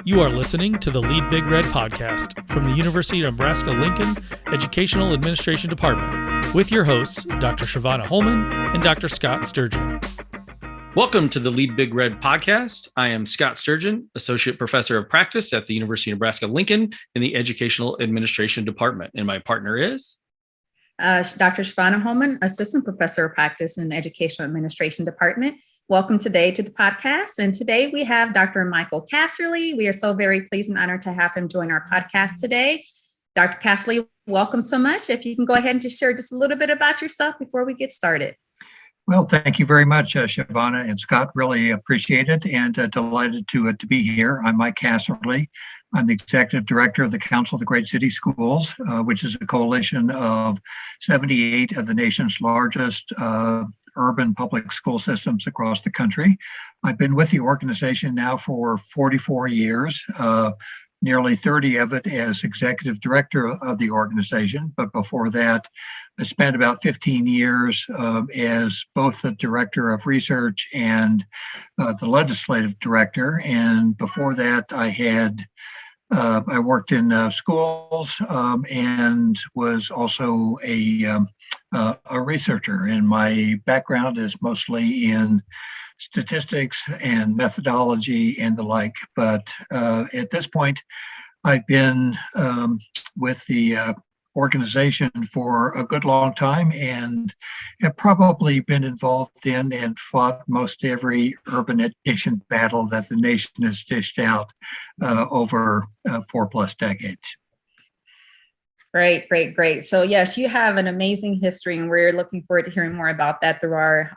You are listening to the Lead Big Red podcast from the University of Nebraska-Lincoln Educational Administration Department with your hosts, Dr. Shavana Holman and Dr. Scott Sturgeon. Welcome to the Lead Big Red podcast. I am Scott Sturgeon, Associate Professor of Practice at the University of Nebraska-Lincoln in the Educational Administration Department, and my partner is Dr. Shavana Holman, Assistant Professor of Practice in the Educational Administration Department. Welcome today to the podcast. And today we have Dr. Michael Casserly. We are so very pleased and honored to have him join our podcast today. Dr. Casserly, welcome so much. If you can go ahead and just share just a little bit about yourself before we get started. Well, thank you very much, Shavana and Scott. Really appreciate it and delighted to be here. I'm Mike Casserly. I'm the Executive Director of the Council of the Great City Schools, which is a coalition of 78 of the nation's largest urban public school systems across the country. I've been with the organization now for 44 years, nearly 30 of it as Executive Director of the organization. But before that, I spent about 15 years as both the Director of Research and the Legislative Director. And before that, I worked in schools and was also a researcher. And my background is mostly in statistics and methodology and the like. But at this point, I've been with the organization for a good long time and have probably been involved in and fought most every urban education battle that the nation has dished out over 4+ decades. Great. So yes, you have an amazing history and we're looking forward to hearing more about that through our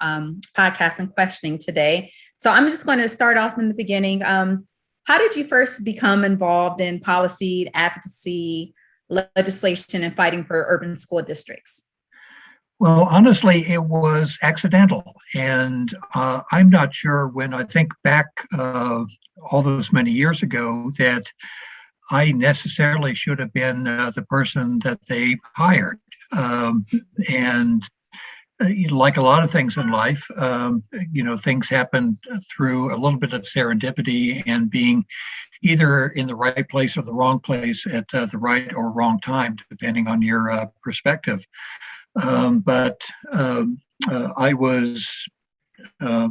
podcast and questioning today. So I'm just going to start off in the beginning. How did you first become involved in policy, advocacy, legislation, and fighting for urban school districts? Well, honestly, it was accidental. And I'm not sure, when I think back all those many years ago, that I necessarily should have been the person that they hired. And like a lot of things in life, things happen through a little bit of serendipity and being either in the right place or the wrong place at the right or wrong time, depending on your perspective. But I was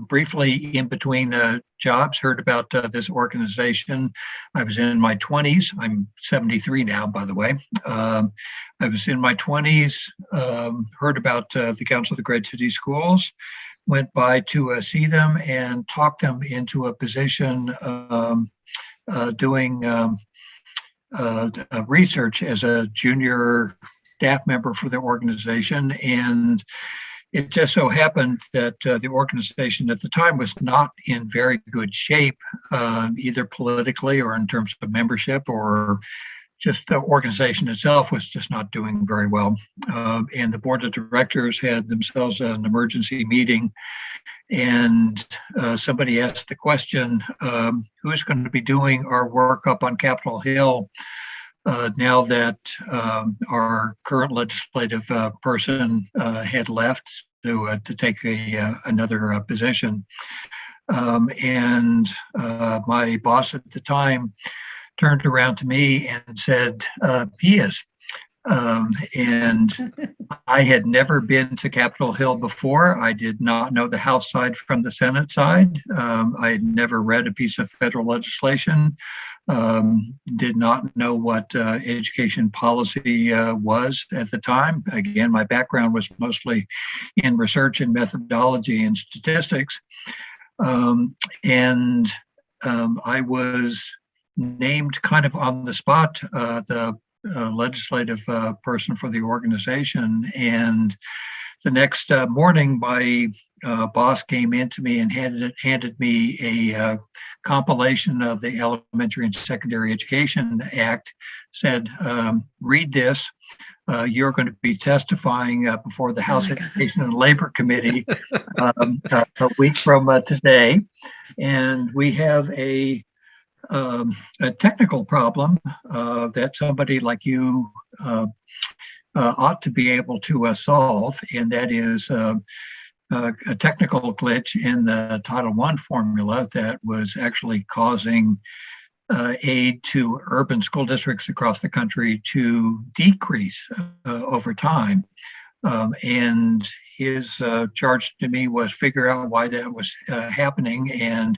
briefly in between jobs, heard about this organization. I was in my 20s. I'm 73 now, by the way. I was in my 20s, heard about the Council of the Great City Schools, went by to see them and talked them into a position doing research as a junior staff member for the organization. And it just so happened that the organization at the time was not in very good shape, either politically or in terms of membership, or just the organization itself was just not doing very well. And the board of directors had themselves an emergency meeting, and somebody asked the question, who's going to be doing our work up on Capitol Hill now that our current legislative person had left to take another position. And my boss at the time turned around to me and said, he is. And I had never been to Capitol Hill before. I did not know the House side from the Senate side. I had never read a piece of federal legislation. Did not know what education policy was at the time. Again, my background was mostly in research and methodology and statistics. And I was named kind of on the spot, the legislative person for the organization. And the next morning, my boss came in to me and handed me a compilation of the Elementary and Secondary Education Act, said, read this. You're going to be testifying before the House Education and Labor Committee a week from today. And we have a technical problem that somebody like you ought to be able to solve, and that is a technical glitch in the Title I formula that was actually causing aid to urban school districts across the country to decrease over time. And his charge to me was figure out why that was happening and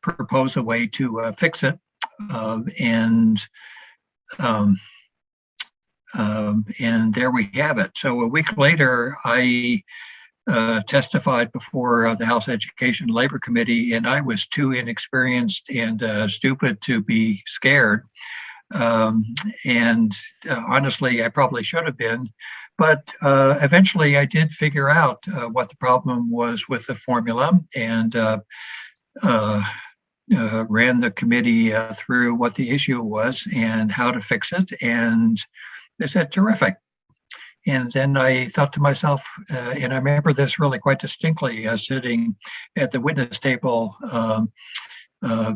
propose a way to fix it. And there we have it. So a week later, I testified before the House Education and Labor Committee, and I was too inexperienced and stupid to be scared. And honestly, I probably should have been. But eventually, I did figure out what the problem was with the formula and ran the committee through what the issue was and how to fix it. And they said, terrific. And then I thought to myself, and I remember this really quite distinctly, sitting at the witness table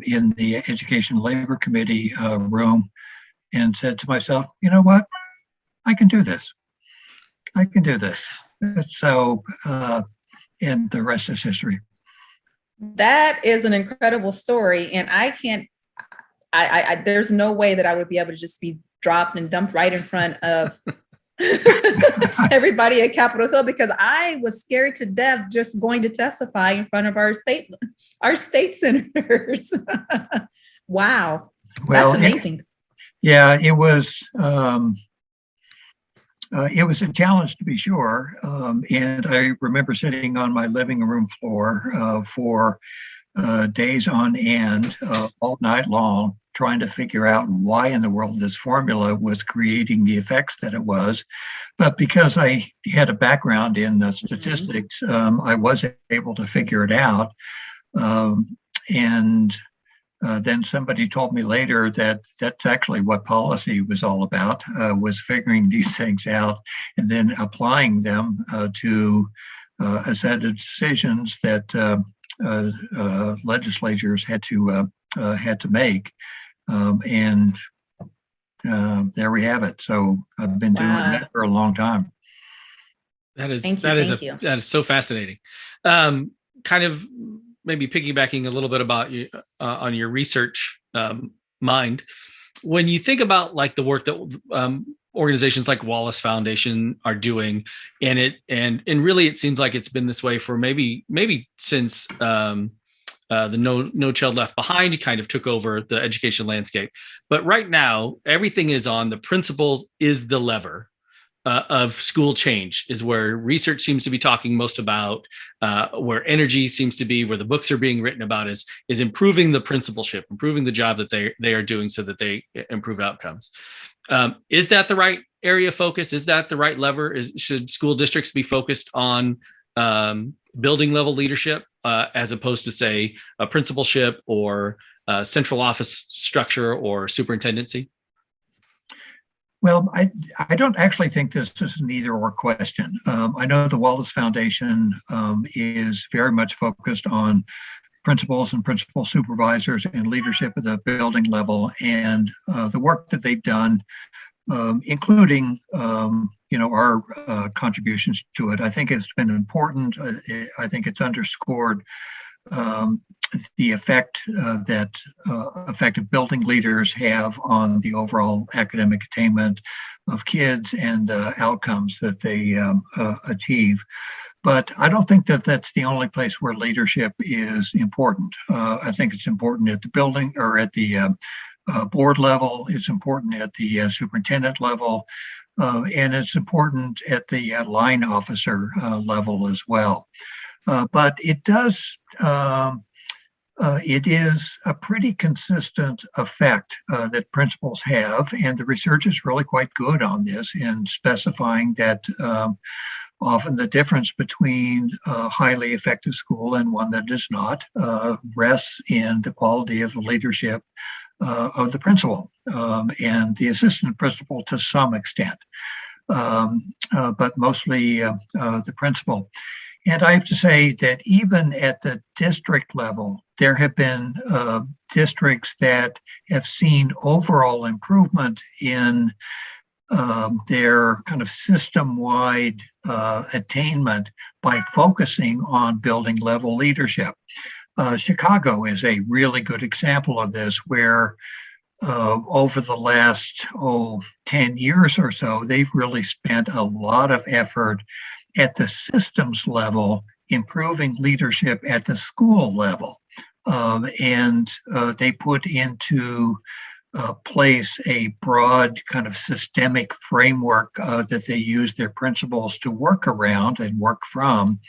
in the Education and Labor Committee room, and said to myself, you know what? I can do this. I can do this. So, and the rest is history. That is an incredible story. And there's no way that I would be able to just be dropped and dumped right in front of everybody at Capitol Hill, because I was scared to death just going to testify in front of our state senators. Wow. Well, that's amazing. It was a challenge, to be sure. And I remember sitting on my living room floor for days on end, all night long, trying to figure out why in the world this formula was creating the effects that it was. But because I had a background in statistics, I was able to figure it out. And then somebody told me later that that's actually what policy was all about, was figuring these things out and then applying them to a set of decisions that legislatures had to make. And there we have it. So I've been doing that for a long time. That is so fascinating. Kind of maybe piggybacking a little bit about you on your research mind. When you think about like the work that organizations like Wallace Foundation are doing, and really it seems like it's been this way for maybe since the No Child Left Behind kind of took over the education landscape. But right now, everything is on the principles is the lever of school change, is where research seems to be talking most about, where energy seems to be, where the books are being written about is improving the principalship, improving the job that they are doing so that they improve outcomes. Is that the right area of focus? Is that the right lever? Should school districts be focused on building level leadership as opposed to, say, a principalship or central office structure or superintendency? Well, I don't actually think this is an either or question. I know the Wallace Foundation is very much focused on principals and principal supervisors and leadership at the building level, and the work that they've done, including our contributions to it. I think it's been important. I think it's underscored the effect that effective building leaders have on the overall academic attainment of kids and outcomes that they achieve. But I don't think that that's the only place where leadership is important. I think it's important at the building or at the board level. It's important at the superintendent level. And it's important at the line officer level as well. But it does, it is a pretty consistent effect that principals have, and the research is really quite good on this in specifying that often the difference between a highly effective school and one that is not rests in the quality of the leadership of the principal and the assistant principal to some extent, but mostly the principal. And I have to say that even at the district level, there have been districts that have seen overall improvement in their kind of system-wide attainment by focusing on building level leadership. Chicago is a really good example of this, where over the last 10 years or so, they've really spent a lot of effort at the systems level, improving leadership at the school level. And they put into place a broad kind of systemic framework that they use their principals to work around and work from,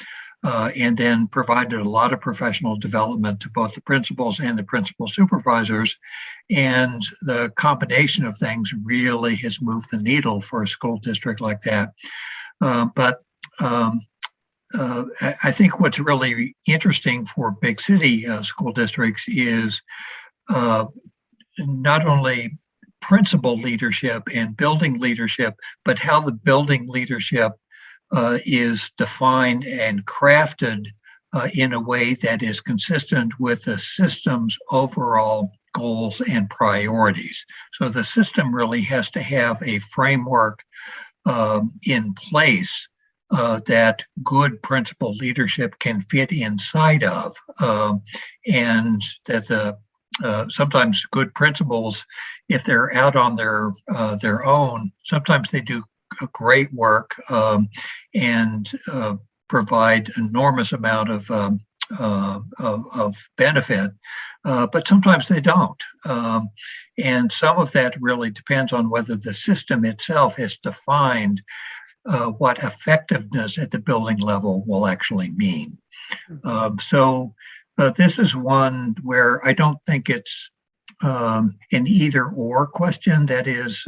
and then provided a lot of professional development to both the principals and the principal supervisors. And the combination of things really has moved the needle for a school district like that. But I think what's really interesting for big city school districts is not only principal leadership and building leadership, but how the building leadership is defined and crafted in a way that is consistent with the system's overall goals and priorities. So the system really has to have a framework in place that good principal leadership can fit inside of, and that sometimes good principals, if they're out on their own, sometimes they do great work and provide enormous amount of benefit, but sometimes they don't. And some of that really depends on whether the system itself has defined what effectiveness at the building level will actually mean. So this is one where I don't think it's an either or question. That is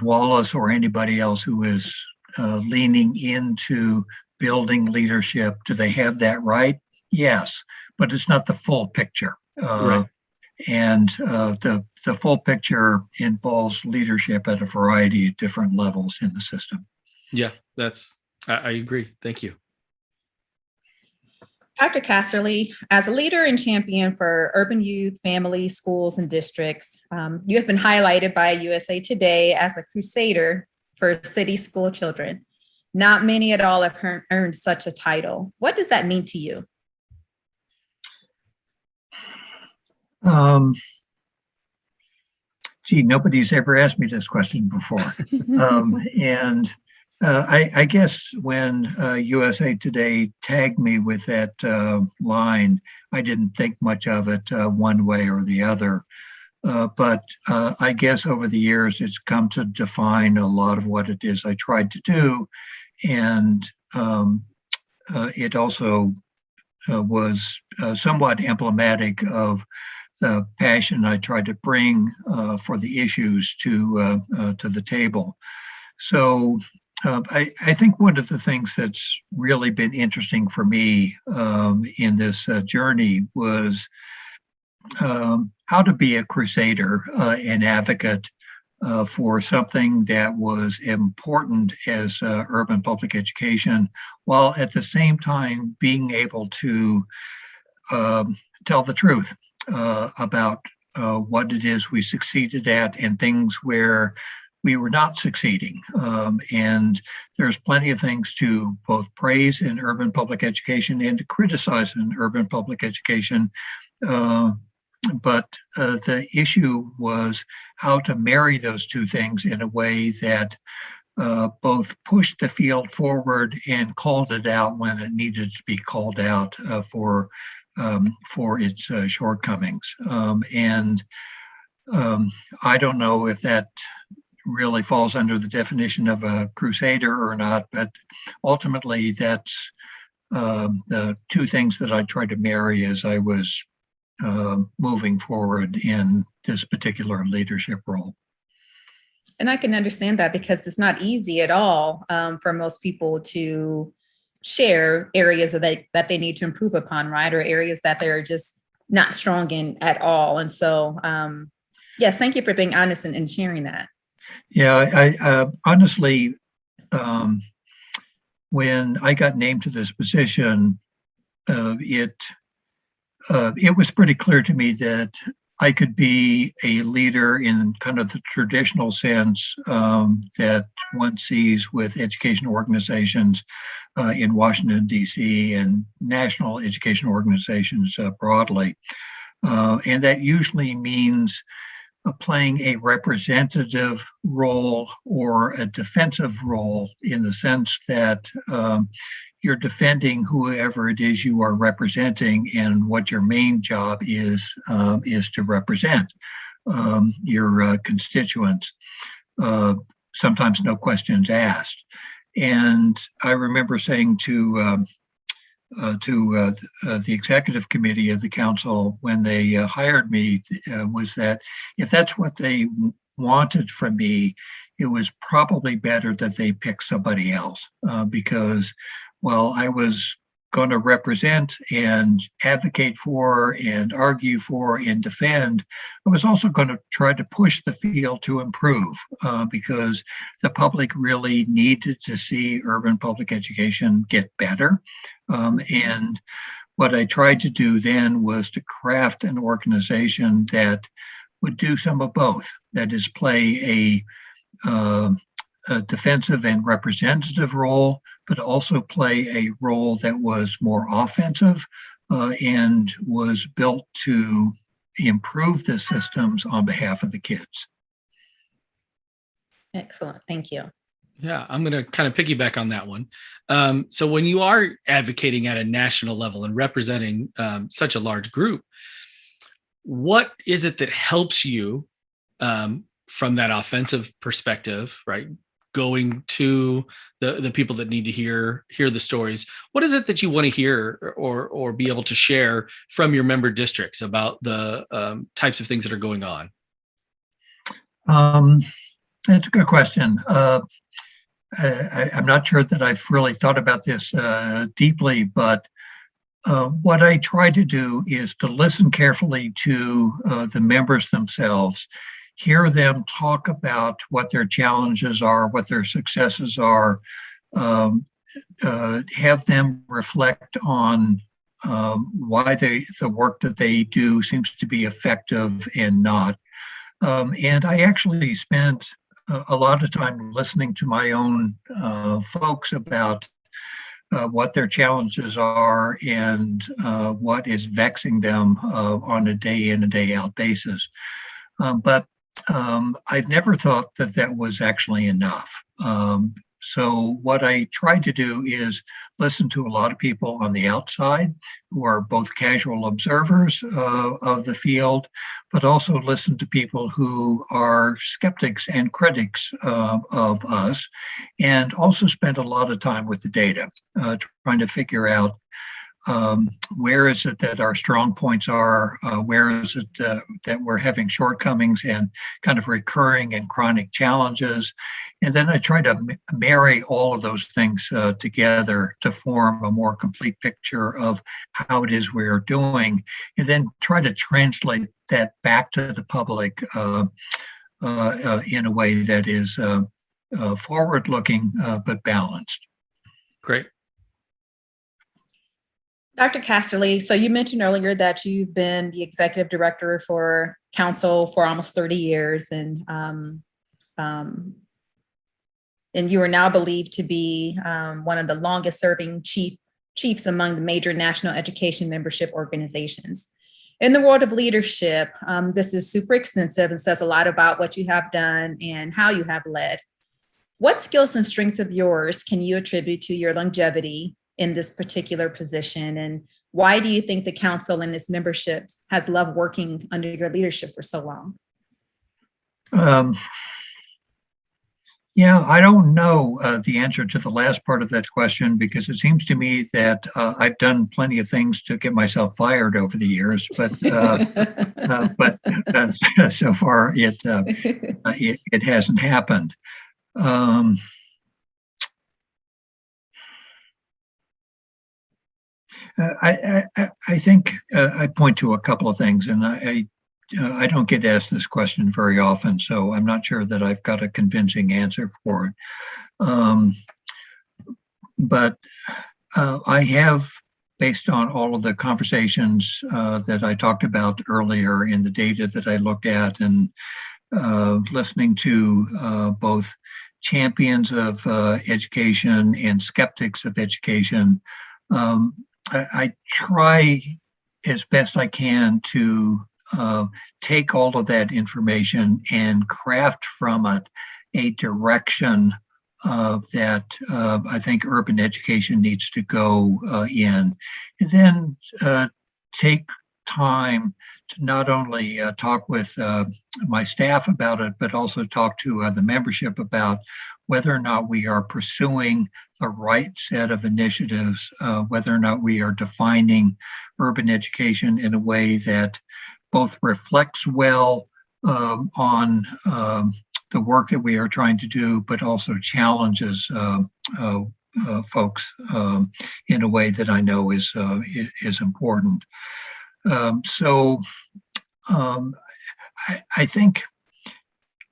Wallace or anybody else who is leaning into building leadership. Do they have that right? Yes, but it's not the full picture. Right. And the full picture involves leadership at a variety of different levels in the system. Yeah, I agree. Thank you. Dr. Casserly, as a leader and champion for urban youth, families, schools, and districts, you have been highlighted by USA Today as a crusader for city school children. Not many at all have earned such a title. What does that mean to you? Nobody's ever asked me this question before. And I guess when USA Today tagged me with that line, I didn't think much of it one way or the other. But I guess over the years, it's come to define a lot of what it is I tried to do. And it also was somewhat emblematic of the passion I tried to bring for the issues to the table. So I think one of the things that's really been interesting for me in this journey was how to be a crusader, an advocate for something that was important as urban public education, while at the same time being able to tell the truth about what it is we succeeded at and things where we were not succeeding. And there's plenty of things to both praise in urban public education and to criticize in urban public education. But the issue was how to marry those two things in a way that both pushed the field forward and called it out when it needed to be called out for its shortcomings. And I don't know if that really falls under the definition of a crusader or not, but ultimately that's the two things that I tried to marry as I was moving forward in this particular leadership role. And I can understand that because it's not easy at all for most people to share areas that they need to improve upon, right? Or areas that they're just not strong in at all. And so, yes, thank you for being honest and sharing that. Yeah, I honestly, when I got named to this position, it was pretty clear to me that I could be a leader in kind of the traditional sense that one sees with education organizations in Washington, D.C., and national education organizations broadly. And that usually means playing a representative role or a defensive role in the sense that you're defending whoever it is you are representing, and what your main job is to represent your constituents. Sometimes no questions asked. And I remember saying to the executive committee of the council when they hired me was that if that's what they wanted from me, it was probably better that they pick somebody else because while I was going to represent and advocate for and argue for and defend, I was also going to try to push the field to improve because the public really needed to see urban public education get better. And what I tried to do then was to craft an organization that would do some of both. That is, play a defensive and representative role, but also play a role that was more offensive and was built to improve the systems on behalf of the kids. Excellent. Thank you. Yeah, I'm going to kind of piggyback on that one. So when you are advocating at a national level and representing such a large group, what is it that helps you from that offensive perspective, right? Going to the people that need to hear the stories. What is it that you want to hear or be able to share from your member districts about the types of things that are going on? That's a good question. I'm not sure that I've really thought about this deeply, but what I try to do is to listen carefully to the members themselves, hear them talk about what their challenges are, what their successes are, have them reflect on why the work that they do seems to be effective and not. And I actually spent a lot of time listening to my own folks about what their challenges are and what is vexing them on a day in and day out basis. But I've never thought that that was actually enough. So what I tried to do is listen to a lot of people on the outside who are both casual observers of the field, but also listen to people who are skeptics and critics of us, and also spend a lot of time with the data, trying to figure out where is it that our strong points are, where is it that we're having shortcomings and kind of recurring and chronic challenges. And then I try to marry all of those things together to form a more complete picture of how it is we're doing, and then try to translate that back to the public in a way that is forward-looking but balanced. Great. Dr. Casserly, so you mentioned earlier that you've been the executive director for council for almost 30 years, and you are now believed to be one of the longest serving chiefs among the major national education membership organizations. In the world of leadership, this is super extensive and says a lot about what you have done and how you have led. What skills and strengths of yours can you attribute to your longevity in this particular position? And why do you think the council and its membership has loved working under your leadership for so long? Yeah, I don't know the answer to the last part of that question, because it seems to me that I've done plenty of things to get myself fired over the years, but so far it hasn't happened. I think I point to a couple of things, and I don't get asked this question very often, so I'm not sure that I've got a convincing answer for it. But I have based on all of the conversations that I talked about earlier and the data that I looked at, and listening to both champions of education and skeptics of education, I try as best I can to take all of that information and craft from it a direction that I think urban education needs to go in. And then take time to not only talk with my staff about it, but also talk to the membership about whether or not we are pursuing the right set of initiatives, whether or not we are defining urban education in a way that both reflects well on the work that we are trying to do, but also challenges folks in a way that I know is important. I think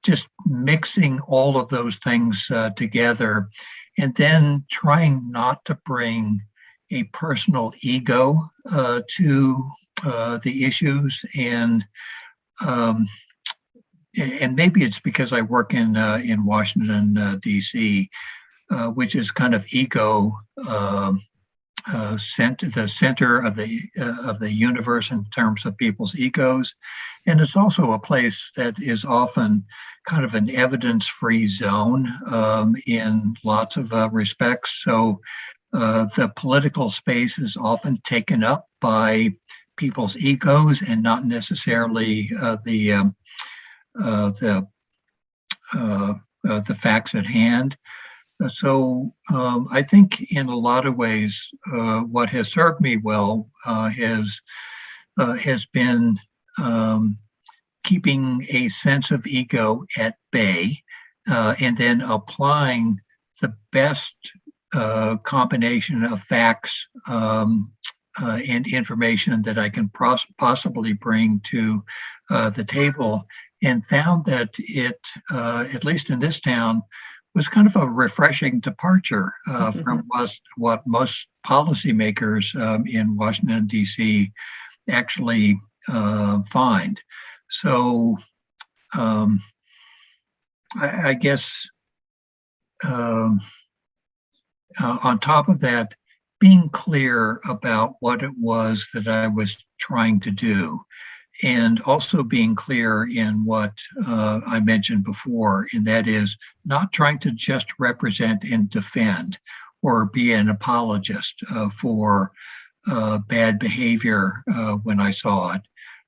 just mixing all of those things together, and then trying not to bring a personal ego to the issues, and maybe it's because I work in Washington D.C., which is kind of ego the center of the universe in terms of people's egos, and it's also a place that is often kind of an evidence-free zone in lots of respects. So the political space is often taken up by people's egos and not necessarily the facts at hand. So I think in a lot of ways, what has served me well has been keeping a sense of ego at bay, and then applying the best combination of facts and information that I can possibly bring to the table, and found that it, at least in this town, was kind of a refreshing departure from what most policymakers in Washington, D.C. actually find. So I guess on top of that, being clear about what it was that I was trying to do, and also being clear in what I mentioned before, and that is not trying to just represent and defend or be an apologist for bad behavior when I saw it,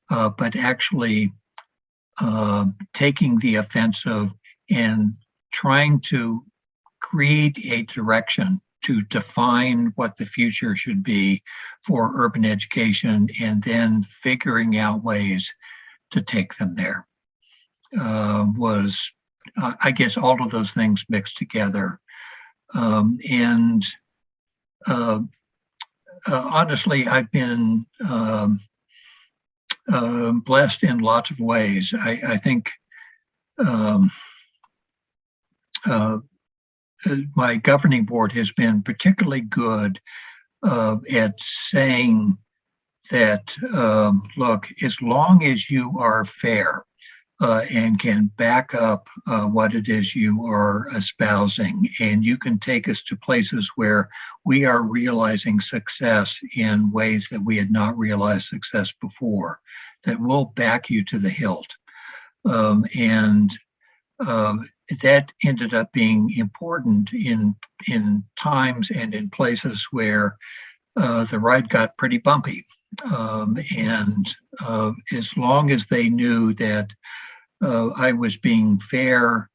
but actually taking the offensive and trying to create a direction to define what the future should be for urban education, and then figuring out ways to take them there. Was, I guess, all of those things mixed together. Honestly, I've been blessed in lots of ways. I think my governing board has been particularly good at saying that, look, as long as you are fair and can back up what it is you are espousing, and you can take us to places where we are realizing success in ways that we had not realized success before, that we'll back you to the hilt. That ended up being important in times and in places where the ride got pretty bumpy. As long as they knew that I was being fair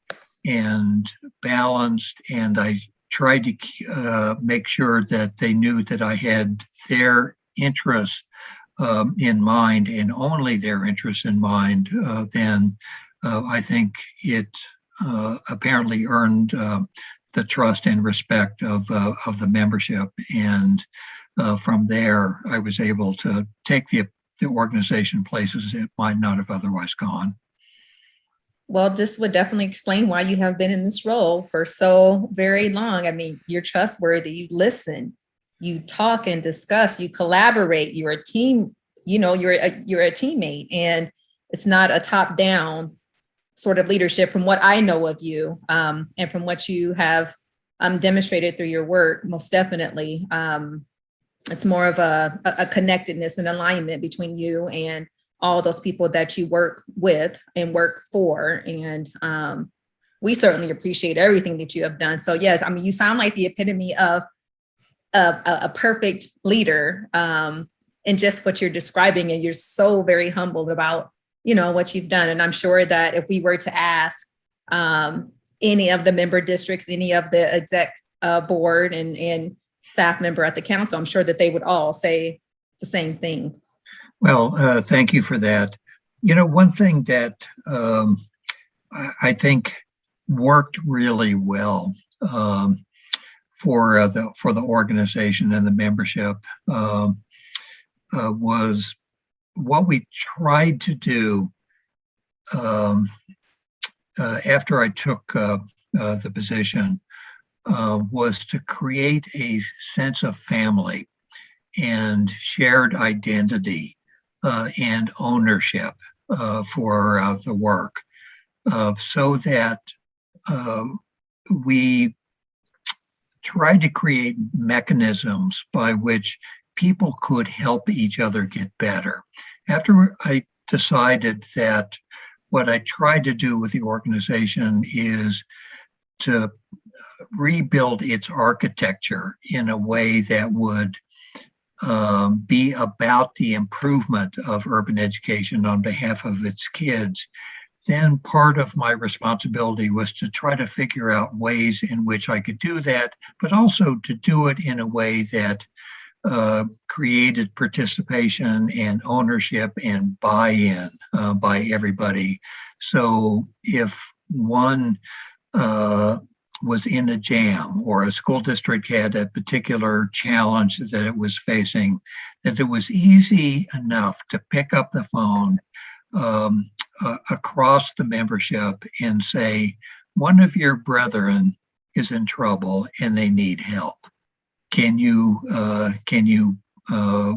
and balanced, and I tried to make sure that they knew that I had their interests in mind, and only their interests in mind, then I think it apparently earned the trust and respect of the membership, and from there I was able to take the organization places it might not have otherwise gone. Well, this would definitely explain why you have been in this role for so very long. I mean, you're trustworthy, you listen, you talk and discuss, you collaborate, you're a team, you're a teammate, and it's not a top down sort of leadership from what I know of you, and from what you have demonstrated through your work. Most definitely. It's more of a connectedness and alignment between you and all those people that you work with and work for. And we certainly appreciate everything that you have done. So yes, I mean, you sound like the epitome of a perfect leader, and just what you're describing. And you're so very humbled about, what you've done. And I'm sure that if we were to ask any of the member districts, any of the exec board and staff member at the council, I'm sure that they would all say the same thing. Well, thank you for that. One thing that I think worked really well for the organization and the membership was what we tried to do after I took the position was to create a sense of family and shared identity and ownership for the work, so that we tried to create mechanisms by which people could help each other get better. After I decided that what I tried to do with the organization is to rebuild its architecture in a way that would be about the improvement of urban education on behalf of its kids, then part of my responsibility was to try to figure out ways in which I could do that, but also to do it in a way that created participation and ownership and buy-in by everybody. So if one was in a jam or a school district had a particular challenge that it was facing, that it was easy enough to pick up the phone across the membership and say, one of your brethren is in trouble and they need help. Can you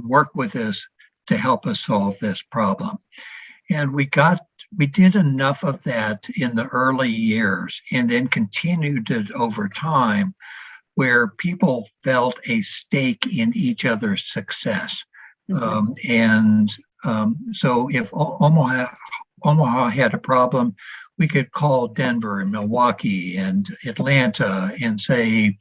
work with us to help us solve this problem? And we did enough of that in the early years and then continued it over time, where people felt a stake in each other's success. Mm-hmm. So if Omaha had a problem, we could call Denver and Milwaukee and Atlanta and say,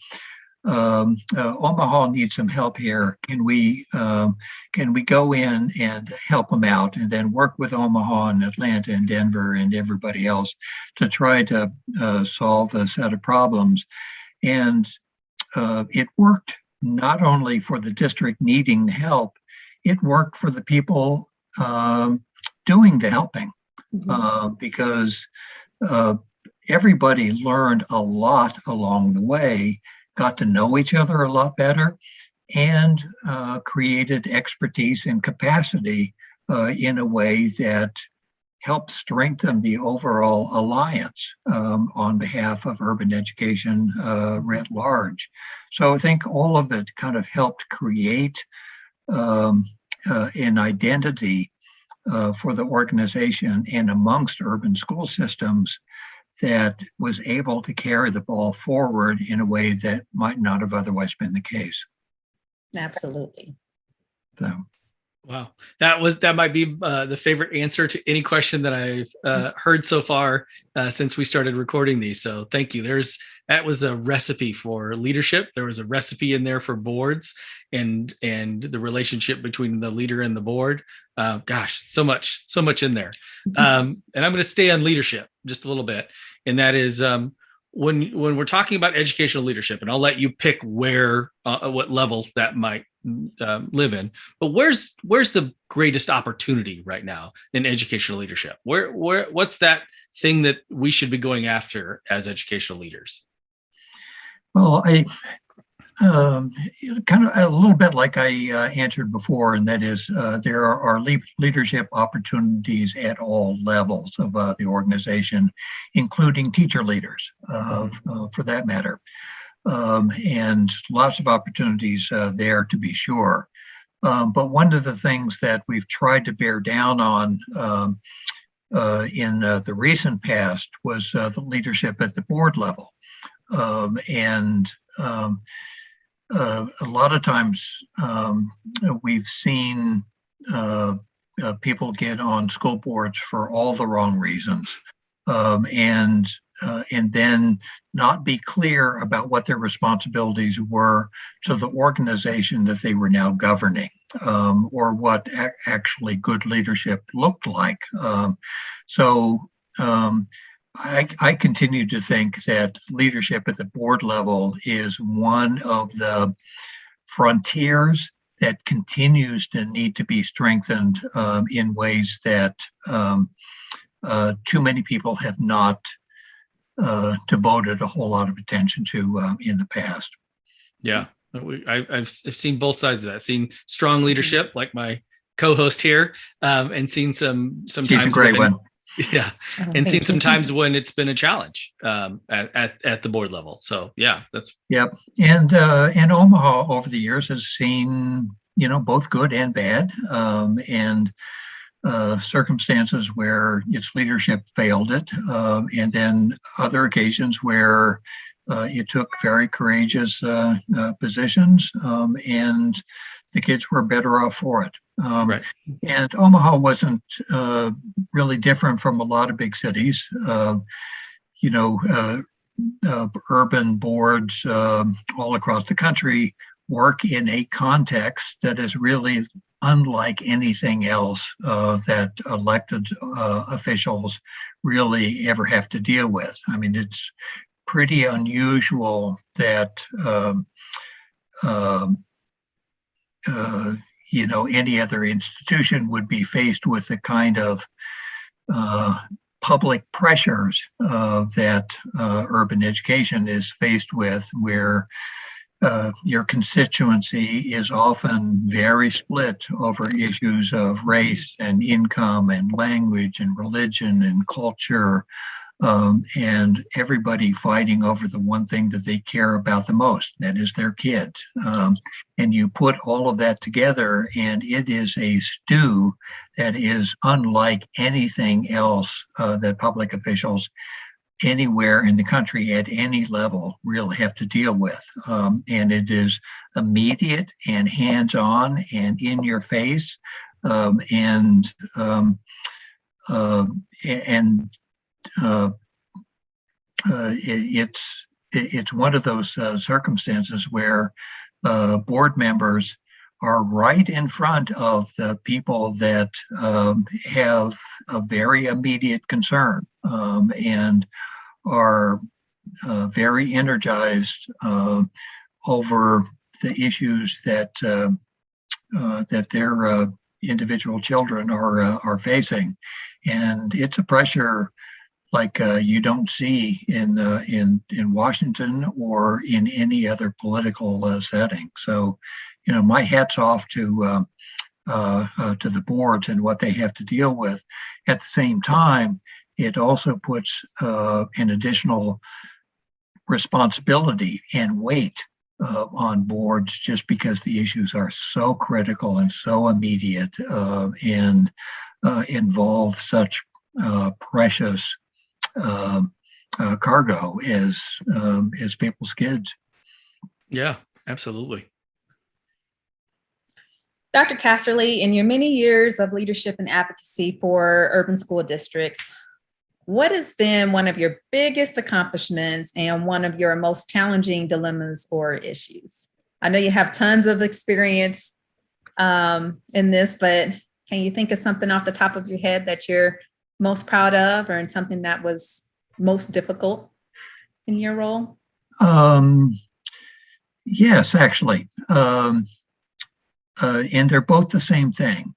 Omaha needs some help here. Can we go in and help them out, and then work with Omaha and Atlanta and Denver and everybody else to try to solve a set of problems? And it worked not only for the district needing help, it worked for the people doing the helping, mm-hmm. Because everybody learned a lot along the way, got to know each other a lot better, and created expertise and capacity in a way that helped strengthen the overall alliance on behalf of urban education writ large. So I think all of it kind of helped create an identity for the organization and amongst urban school systems that was able to carry the ball forward in a way that might not have otherwise been the case. Absolutely. So, wow, that might be the favorite answer to any question that I've heard so far since we started recording these. So thank you. That was a recipe for leadership. There was a recipe in there for boards and the relationship between the leader and the board. Gosh, so much in there. And I'm going to stay on leadership just a little bit. And that is when we're talking about educational leadership, and I'll let you pick where, what level that might live in. But where's the greatest opportunity right now in educational leadership? What's that thing that we should be going after as educational leaders? Well, I kind of a little bit like I answered before, and that is there are leadership opportunities at all levels of the organization, including teacher leaders, for that matter. and lots of opportunities there to be sure. But one of the things that we've tried to bear down on in the recent past was the leadership at the board level. A lot of times we've seen people get on school boards for all the wrong reasons, and then not be clear about what their responsibilities were to the organization that they were now governing, or what actually good leadership looked like. I continue to think that leadership at the board level is one of the frontiers that continues to need to be strengthened in ways that too many people have not devoted a whole lot of attention to in the past. Yeah, I've seen both sides of that. I've seen strong leadership, like my co-host here, and seen some She's times a great one. Yeah, and seen some times when it's been a challenge at the board level. So yeah, that's yep. And Omaha over the years has seen both good and bad, and circumstances where its leadership failed it, and then other occasions where it took very courageous positions, and the kids were better off for it. right. And Omaha wasn't really different from a lot of big cities. Urban boards all across the country work in a context that is really unlike anything else that elected officials really ever have to deal with. I mean, it's pretty unusual that any other institution would be faced with the kind of public pressures that urban education is faced with, where your constituency is often very split over issues of race and income and language and religion and culture, and everybody fighting over the one thing that they care about the most, that is their kids. And you put all of that together, and it is a stew that is unlike anything else that public officials anywhere in the country at any level really have to deal with. And it is immediate and hands-on and in your face, it's one of those circumstances where board members are right in front of the people that have a very immediate concern, and are very energized over the issues that their individual children are facing, and it's a pressure like you don't see in Washington or in any other political setting. So, my hat's off to the boards and what they have to deal with. At the same time, it also puts an additional responsibility and weight on boards, just because the issues are so critical and so immediate, and involve such precious cargo as people's kids. Yeah, absolutely. Dr. Casserly, in your many years of leadership and advocacy for urban school districts, what has been one of your biggest accomplishments and one of your most challenging dilemmas or issues? I know you have tons of experience in this, but can you think of something off the top of your head that you're most proud of, or in something that was most difficult in your role? Yes, actually. And they're both the same thing.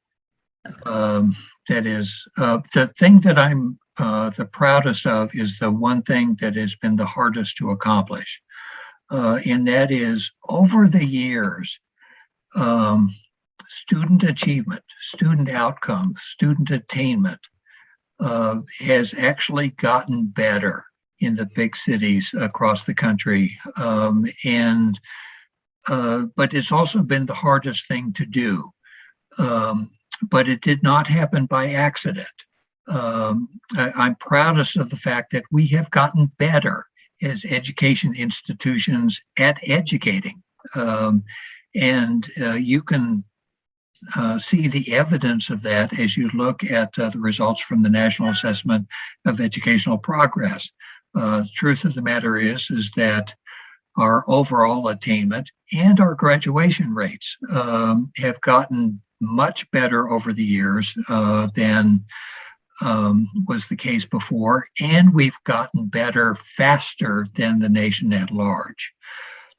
That is, the thing that I'm the proudest of is the one thing that has been the hardest to accomplish. And that is, over the years, student achievement, student outcomes, student attainment has actually gotten better in the big cities across the country. But it's also been the hardest thing to do. But it did not happen by accident. I'm proudest of the fact that we have gotten better as education institutions at educating. You can see the evidence of that as you look at the results from the National Assessment of Educational Progress. Truth of the matter is that our overall attainment and our graduation rates have gotten much better over the years than was the case before, and we've gotten better faster than the nation at large.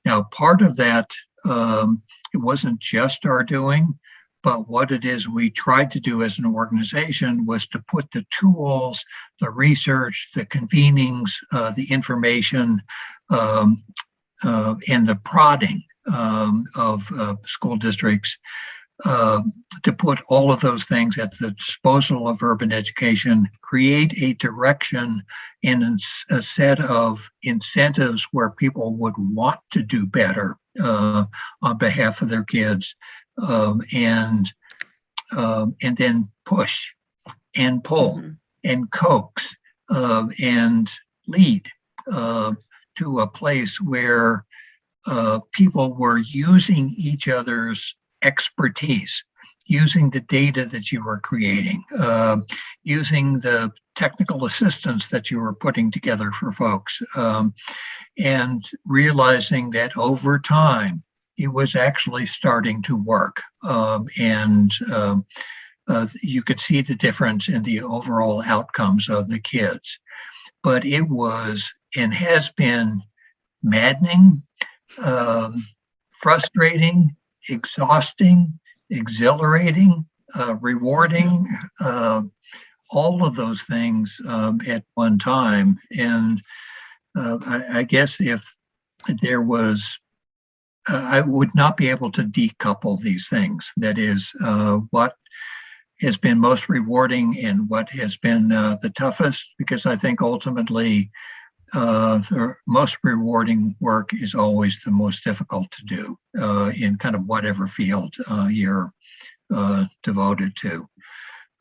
Now, part of that, it wasn't just our doing, but what it is we tried to do as an organization was to put the tools, the research, the convenings, the information, and the prodding of school districts to put all of those things at the disposal of urban education, create a direction and a set of incentives where people would want to do better on behalf of their kids, and then push and pull and coax and lead to a place where people were using each other's expertise, using the data that you were creating, using the technical assistance that you were putting together for folks, and realizing that over time it was actually starting to work. You could see the difference in the overall outcomes of the kids. But it was and has been maddening, frustrating, exhausting, exhilarating, rewarding, all of those things at one time. And I guess if there was, I would not be able to decouple these things. That is, what has been most rewarding and what has been the toughest, because I think ultimately the most rewarding work is always the most difficult to do in kind of whatever field you're devoted to.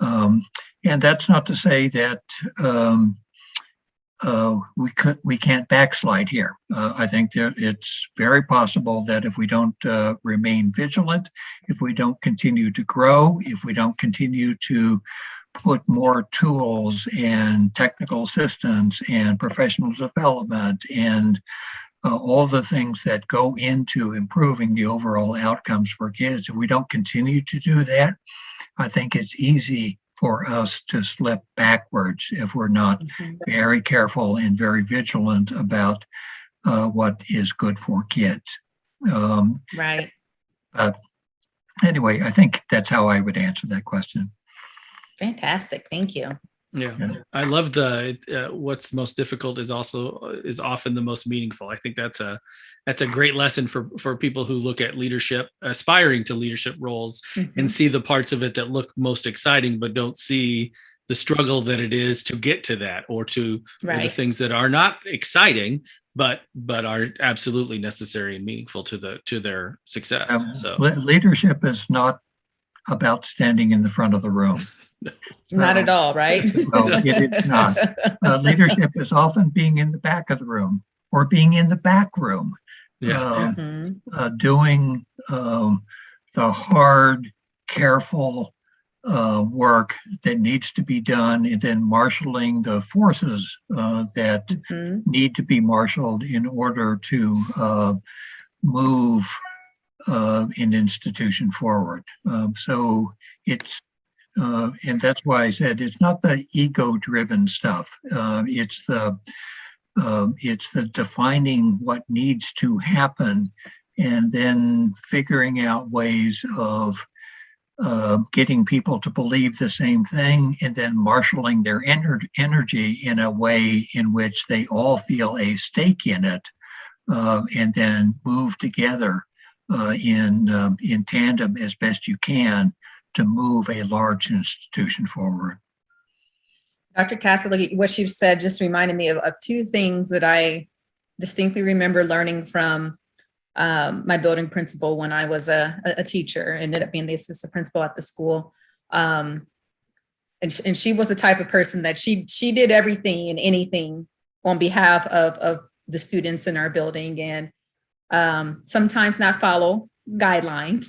And that's not to say that we can't backslide here. I think that it's very possible that if we don't remain vigilant, if we don't continue to grow, if we don't continue to put more tools and technical assistance and professional development and all the things that go into improving the overall outcomes for kids, if we don't continue to do that, I think it's easy for us to slip backwards if we're not very careful and very vigilant about what is good for kids. Right. Anyway, I think that's how I would answer that question. Fantastic. Thank you. Yeah. I love what's most difficult is often the most meaningful. I think that's a great lesson for people who look at leadership, aspiring to leadership roles, and see the parts of it that look most exciting, but don't see the struggle that it is to get to that, or to or the things that are not exciting, but are absolutely necessary and meaningful to their success. So leadership is not about standing in the front of the room. Not at all, right? No, it is not. Leadership is often being in the back of the room or being in the back room, doing the hard, careful work that needs to be done, and then marshaling the forces that need to be marshaled in order to move an institution forward. So it's and that's why I said it's not the ego-driven stuff. It's the defining what needs to happen, and then figuring out ways of getting people to believe the same thing, and then marshaling their energy in a way in which they all feel a stake in it, and then move together in tandem as best you can to move a large institution forward. Dr. Casserly, what you've said just reminded me of two things that I distinctly remember learning from my building principal when I was a teacher, ended up being the assistant principal at the school. And she was the type of person that she did everything and anything on behalf of the students in our building, and sometimes not follow guidelines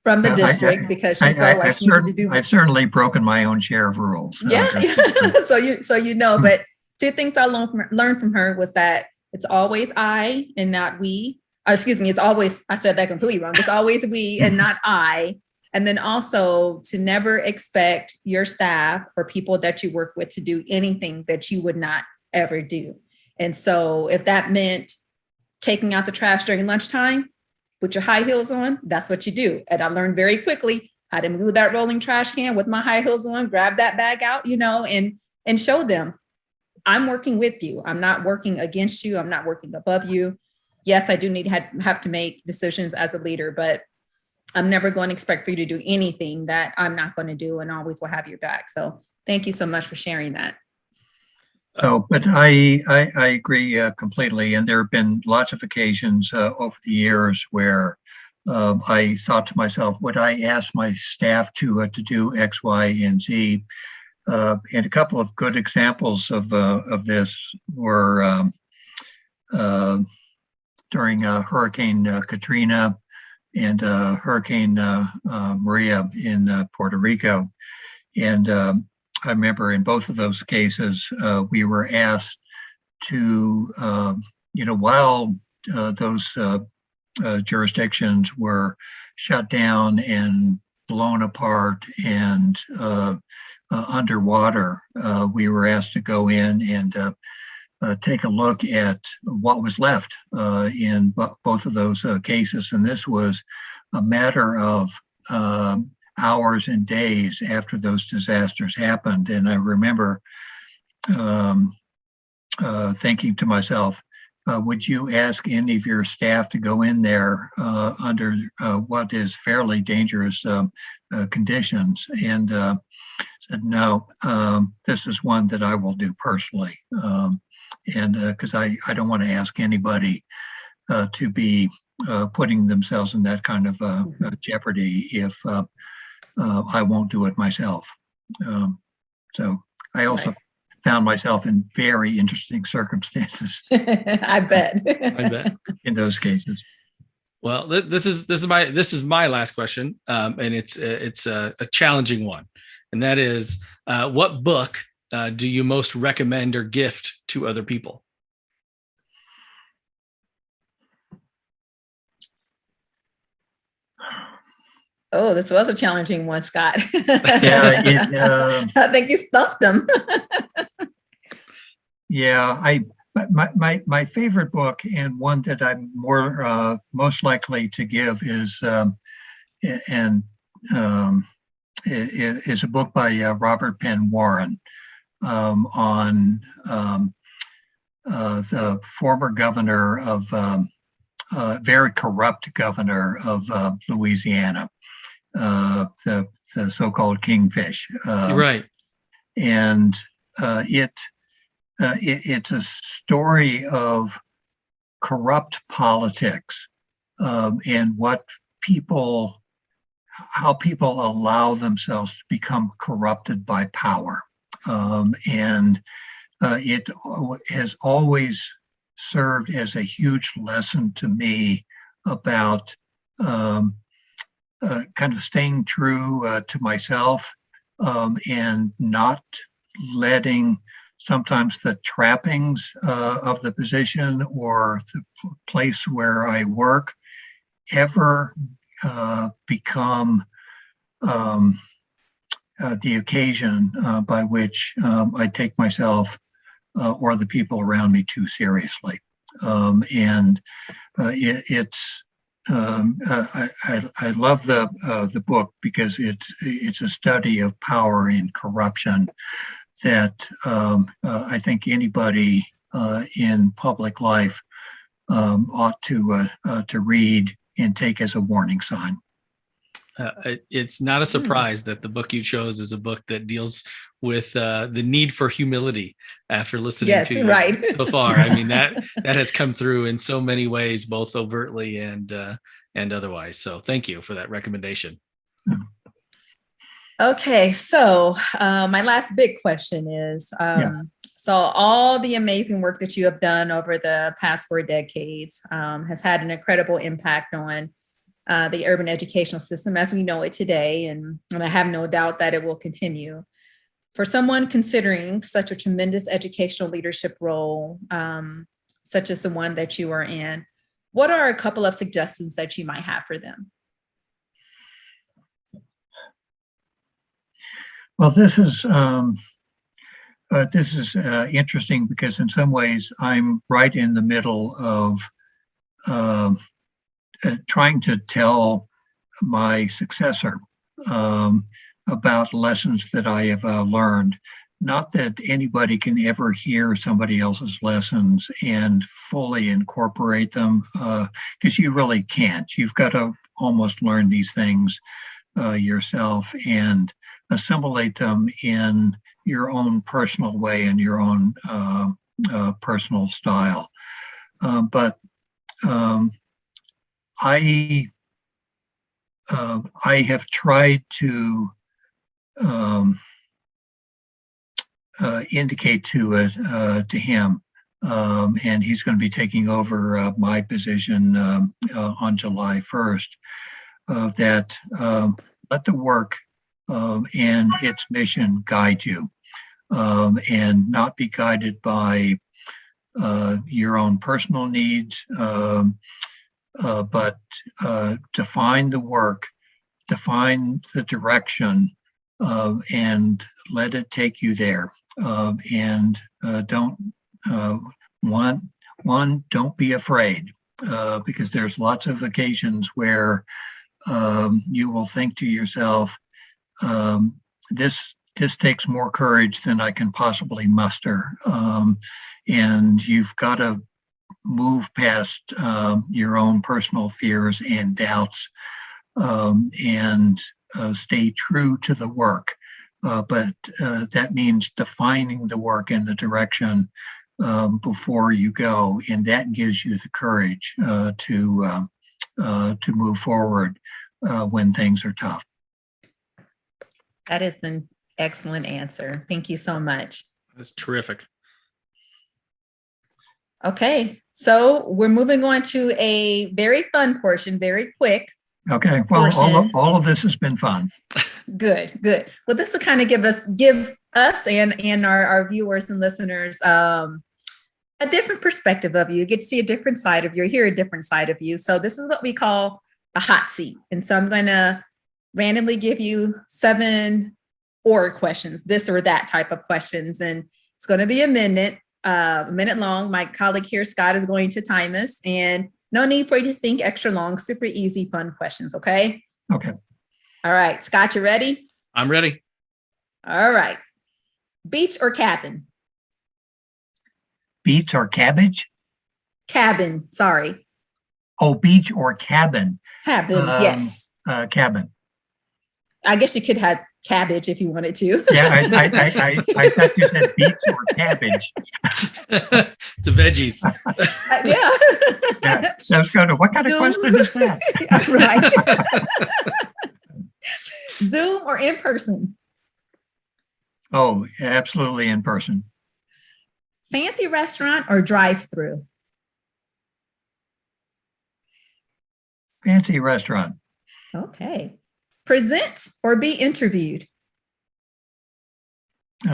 from the district because she felt like she needed to do. I've certainly broken my own share of rules. Yeah. So you know, but two things I learned from her was that it's always I and not we. Excuse me, it's always, I said that completely wrong. It's always we and not I. And then also to never expect your staff or people that you work with to do anything that you would not ever do. And so if that meant taking out the trash during lunchtime, put your high heels on, that's what you do. And I learned very quickly how to move that rolling trash can with my high heels on, grab that bag out, and show them, I'm working with you. I'm not working against you. I'm not working above you. Yes, I do have to make decisions as a leader, but I'm never going to expect for you to do anything that I'm not going to do, and always will have your back. So thank you so much for sharing that. Oh, but I agree completely. And there have been lots of occasions over the years where I thought to myself, would I ask my staff to do X, Y, and Z? And a couple of good examples of this were during Hurricane Katrina and Hurricane Maria in Puerto Rico. And I remember in both of those cases, we were asked to, while those jurisdictions were shut down and blown apart and underwater, we were asked to go in and take a look at what was left in both of those cases. And this was a matter of hours and days after those disasters happened. And I remember thinking to myself, would you ask any of your staff to go in there under what is fairly dangerous conditions? And said, no, this is one that I will do personally. And because I don't want to ask anybody to be putting themselves in that kind of jeopardy if I won't do it myself. So I also found myself in very interesting circumstances. I bet. In those cases. Well, this is my last question, and it's a challenging one, and that is, what book do you most recommend or gift to other people? Oh, this was a challenging one, Scott. Yeah, I think you stumped them. Yeah, my favorite book, and one that I'm most likely to give, is is a book by Robert Penn Warren on the former governor of very corrupt governor of Louisiana, the so-called Kingfish. Right. And it's a story of corrupt politics and how people allow themselves to become corrupted by power. And it has always served as a huge lesson to me about kind of staying true to myself and not letting sometimes the trappings of the position or the place where I work ever become the occasion by which I take myself or the people around me too seriously. And it's I love the book because it's a study of power and corruption that I think anybody in public life ought to read and take as a warning sign. It's not a surprise that the book you chose is a book that deals with the need for humility after listening to you right. so far. I mean, that has come through in so many ways, both overtly and otherwise. So thank you for that recommendation. Okay, so my last big question is, so all the amazing work that you have done over the past 4 decades has had an incredible impact on the urban educational system as we know it today, and I have no doubt that it will continue. For someone considering such a tremendous educational leadership role, such as the one that you are in, what are a couple of suggestions that you might have for them? Well, this is interesting because in some ways I'm right in the middle of trying to tell my successor about lessons that I have learned. Not that anybody can ever hear somebody else's lessons and fully incorporate them, because you really can't. You've got to almost learn these things yourself and assimilate them in your own personal way and your own personal style. But I have tried to indicate to him, and he's going to be taking over my position on July 1st, that let the work and its mission guide you, and not be guided by your own personal needs, but define the work, define the direction, and let it take you there. And don't don't be afraid, because there's lots of occasions where you will think to yourself, this takes more courage than I can possibly muster, and you've got to move past your own personal fears and doubts, and stay true to the work. But that means defining the work and the direction before you go, and that gives you the courage to move forward when things are tough. That is an excellent answer. Thank you so much. That's terrific. Okay, so we're moving on to a very fun portion, very quick. Okay, well, all of this has been fun. Good. Well, this will kind of give us and our viewers and listeners a different perspective of you. You get to see a different side of you, hear a different side of you. So this is what we call a hot seat. And so I'm going to randomly give you 7 or questions, this or that type of questions. And it's going to be a minute long. My colleague here, Scott, is going to time us, and no need for you to think extra long, super easy, fun questions. Okay. Okay. All right. Scott, you ready? I'm ready. All right. Beach or cabin? Beach or cabbage? Cabin. Sorry. Oh, beach or cabin? Cabin. Yes. Cabin. I guess you could have cabbage if you wanted to. Yeah, I thought you said beets or cabbage. It's a veggies. Yeah. So I was going to, what kind of question is that? Right. Zoom or in person? Oh, absolutely in person. Fancy restaurant or drive-through? Fancy restaurant. Okay. Present or be interviewed?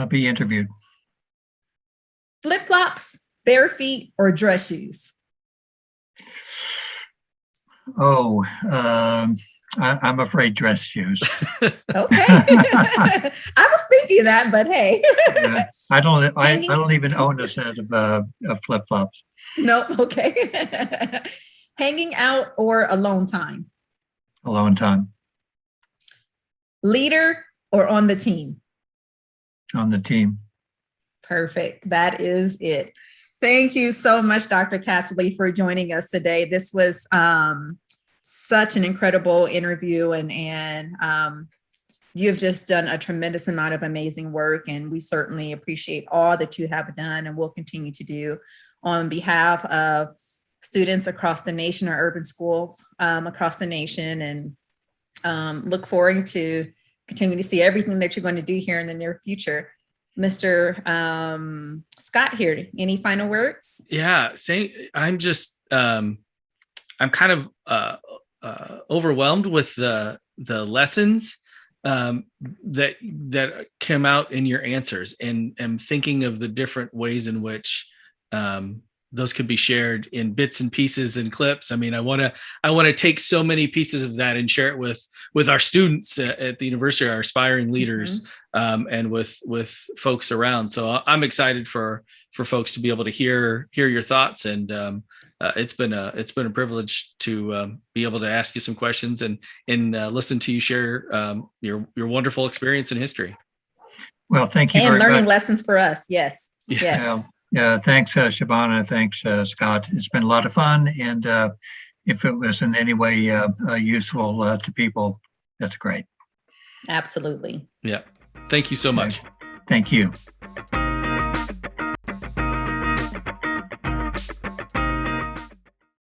Be interviewed. Flip-flops, bare feet, or dress shoes? Oh, I'm afraid dress shoes. Okay. I was thinking that, but hey. I don't even own a set of flip-flops. No, okay. Hanging out or alone time? Alone time. Leader or on the team? On the team. Perfect. That is it. Thank you so much, Dr. Casserly, for joining us today. This was such an incredible interview, and you have just done a tremendous amount of amazing work, and we certainly appreciate all that you have done and will continue to do on behalf of students across the nation, or urban schools across the nation, and look forward to continue to see everything that you're going to do here in the near future. Mr. Scott here, any final words? Yeah, I'm just, I'm kind of overwhelmed with the lessons that came out in your answers, and am thinking of the different ways in which those could be shared in bits and pieces and clips. I mean, I want to take so many pieces of that and share it with our students at the university, our aspiring leaders, and with folks around. So I'm excited for folks to be able to hear your thoughts, and it's been a privilege to be able to ask you some questions and listen to you share your wonderful experience in history. Well, thank you very much. And learning lessons for us. Yes. Yeah. Yes. Thanks, Shavana. Thanks, Scott. It's been a lot of fun. And if it was in any way useful to people, that's great. Absolutely. Yeah. Thank you so much. Thank you.